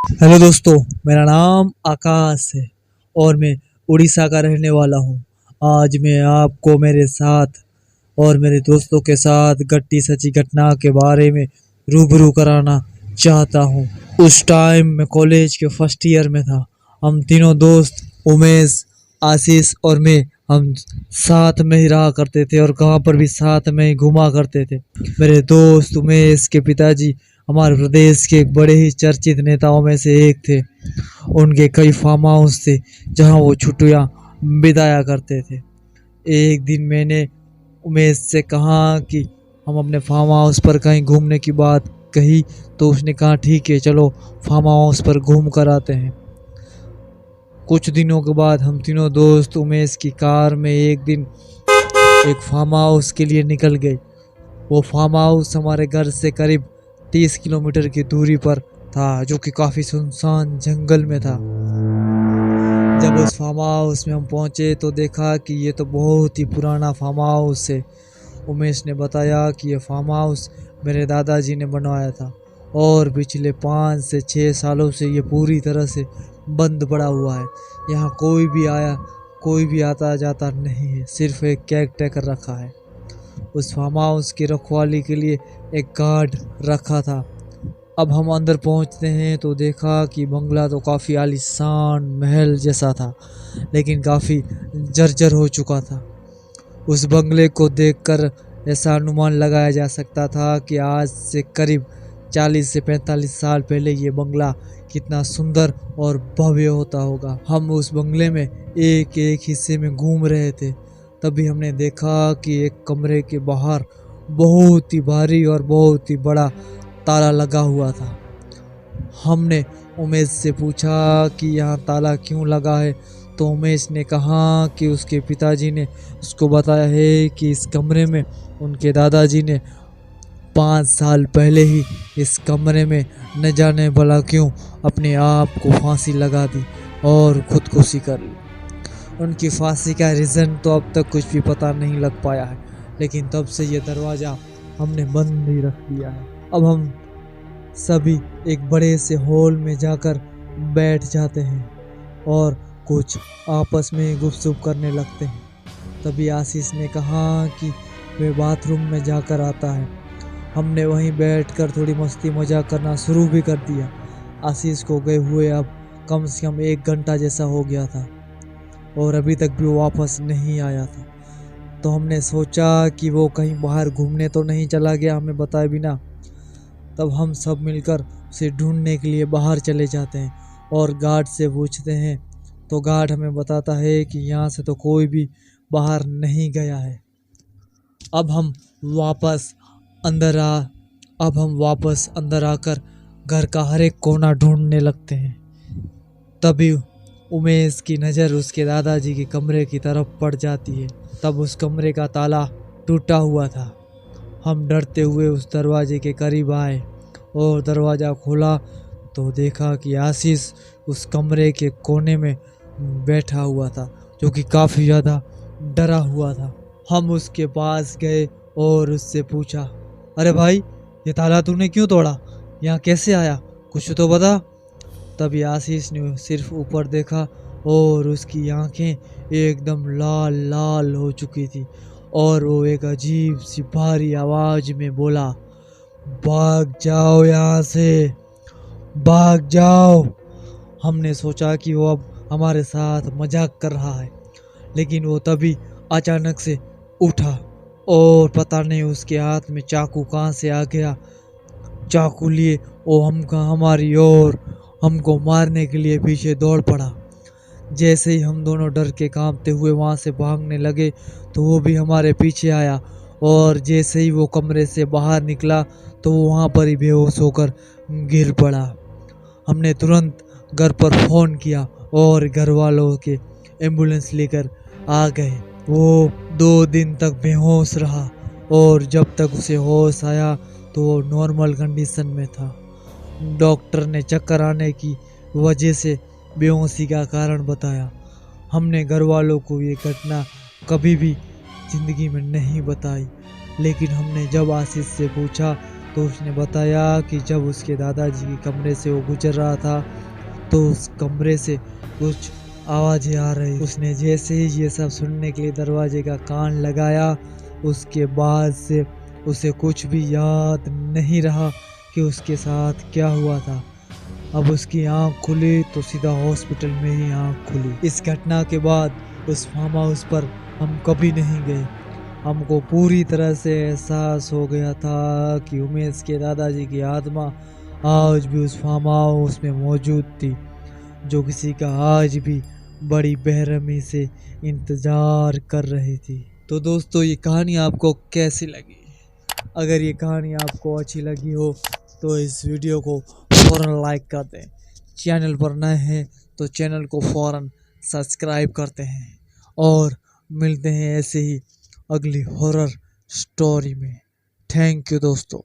Hello दोस्तों, मेरा नाम आकाश है और मैं उड़ीसा का रहने वाला हूँ। आज मैं आपको मेरे साथ और मेरे दोस्तों के साथ घटी सच्ची घटना के बारे में रूबरू कराना चाहता हूँ। उस टाइम मैं कॉलेज के फर्स्ट ईयर में था। हम तीनों दोस्त उमेश, आशीष और मैं हम साथ में ही रहा करते थे और कहाँ पर भी साथ में ही घुमा करते थे। मेरे दोस्त उमेश के पिताजी हमारे प्रदेश के एक बड़े ही चर्चित नेताओं में से एक थे। उनके कई फार्म हाउस थे जहाँ वो छुट्टियाँ बिताया करते थे। एक दिन मैंने उमेश से कहा कि हम अपने फार्म हाउस पर कहीं घूमने की बात कही, तो उसने कहा ठीक है, चलो फार्म हाउस पर घूम कर आते हैं। कुछ दिनों के बाद हम तीनों दोस्त उमेश की कार में एक दिन एक फार्म हाउस के लिए निकल गए। वो फार्म हाउस हमारे घर से करीब 30 किलोमीटर की दूरी पर था, जो कि काफ़ी सुनसान जंगल में था। जब उस फार्म हाउस में हम पहुंचे तो देखा कि ये तो बहुत ही पुराना फार्म हाउस है। उमेश ने बताया कि ये फार्म हाउस मेरे दादाजी ने बनवाया था और पिछले 5 से 6 सालों से ये पूरी तरह से बंद पड़ा हुआ है। यहाँ कोई भी आता जाता नहीं है, सिर्फ एक केयर टेकर रखा है। उस फार्म हाउस की रखवाली के लिए एक गार्ड रखा था। अब हम अंदर पहुंचते हैं तो देखा कि बंगला तो काफ़ी आलीशान महल जैसा था, लेकिन काफ़ी जर्जर हो चुका था। उस बंगले को देखकर ऐसा अनुमान लगाया जा सकता था कि आज से करीब 40 से 45 साल पहले ये बंगला कितना सुंदर और भव्य होता होगा। हम उस बंगले में एक एक हिस्से में घूम रहे थे, तभी हमने देखा कि एक कमरे के बाहर बहुत ही भारी और बहुत ही बड़ा ताला लगा हुआ था। हमने उमेश से पूछा कि यहाँ ताला क्यों लगा है, तो उमेश ने कहा कि उसके पिताजी ने उसको बताया है कि इस कमरे में उनके दादाजी ने 5 साल पहले ही इस कमरे में न जाने भला क्यों अपने आप को फांसी लगा दी और खुदकुशी कर ली। उनकी फांसी का रीज़न तो अब तक कुछ भी पता नहीं लग पाया है, लेकिन तब से ये दरवाज़ा हमने बंद ही रख दिया है। अब हम सभी एक बड़े से हॉल में जाकर बैठ जाते हैं और कुछ आपस में गुपशुप करने लगते हैं। तभी आशीष ने कहा कि वे बाथरूम में जाकर आता है। हमने वहीं बैठकर थोड़ी मस्ती मजाक करना शुरू भी कर दिया। आशीष को गए हुए अब कम से कम 1 घंटा जैसा हो गया था और अभी तक भी वो वापस नहीं आया था। तो हमने सोचा कि वो कहीं बाहर घूमने तो नहीं चला गया हमें बताए बिना। तब हम सब मिलकर उसे ढूंढने के लिए बाहर चले जाते हैं और गार्ड से पूछते हैं, तो गार्ड हमें बताता है कि यहाँ से तो कोई भी बाहर नहीं गया है। अब हम वापस अंदर आकर घर का हर एक कोना ढूंढने लगते हैं। तभी उमेश की नज़र उसके दादाजी के कमरे की तरफ पड़ जाती है। तब उस कमरे का ताला टूटा हुआ था। हम डरते हुए उस दरवाजे के करीब आए और दरवाज़ा खोला तो देखा कि आशीष उस कमरे के कोने में बैठा हुआ था, जो कि काफ़ी ज़्यादा डरा हुआ था। हम उसके पास गए और उससे पूछा, अरे भाई, ये ताला तूने क्यों तोड़ा? यहाँ कैसे आया? कुछ तो बता। तभी आशीष ने सिर्फ ऊपर देखा और उसकी आंखें एकदम लाल लाल हो चुकी थी और वो एक अजीब सी भारी आवाज में बोला, भाग जाओ यहाँ से, भाग जाओ। हमने सोचा कि वो अब हमारे साथ मजाक कर रहा है, लेकिन वो तभी अचानक से उठा और पता नहीं उसके हाथ में चाकू कहाँ से आ गया। चाकू लिए वो हमारी ओर हमको मारने के लिए पीछे दौड़ पड़ा। जैसे ही हम दोनों डर के कांपते हुए वहाँ से भागने लगे तो वो भी हमारे पीछे आया और जैसे ही वो कमरे से बाहर निकला तो वो वहाँ पर ही बेहोश होकर गिर पड़ा। हमने तुरंत घर पर फ़ोन किया और घर वालों के एम्बुलेंस लेकर आ गए। वो 2 दिन तक बेहोश रहा और जब तक उसे होश आया तो वो नॉर्मल कंडीशन में था। डॉक्टर ने चक्कर आने की वजह से बेहोशी का कारण बताया। हमने घर वालों को ये घटना कभी भी ज़िंदगी में नहीं बताई, लेकिन हमने जब आशीष से पूछा तो उसने बताया कि जब उसके दादाजी के कमरे से वो गुजर रहा था तो उस कमरे से कुछ आवाज़ें आ रही। उसने जैसे ही ये सब सुनने के लिए दरवाजे का कान लगाया उसके बाद से उसे कुछ भी याद नहीं रहा कि उसके साथ क्या हुआ था। अब उसकी आंख खुली तो सीधा हॉस्पिटल में ही आंख खुली। इस घटना के बाद उस फार्म हाउस पर हम कभी नहीं गए। हमको पूरी तरह से एहसास हो गया था कि उमेश के दादाजी की आत्मा आज भी उस फार्म हाउस में मौजूद थी, जो किसी का आज भी बड़ी बेरहमी से इंतजार कर रही थी। तो दोस्तों, ये कहानी आपको कैसी लगी? अगर ये कहानी आपको अच्छी लगी हो तो इस वीडियो को फौरन लाइक कर दें। चैनल पर नए हैं तो चैनल को फौरन सब्सक्राइब करते हैं और मिलते हैं ऐसे ही अगली हॉरर स्टोरी में। थैंक यू दोस्तों।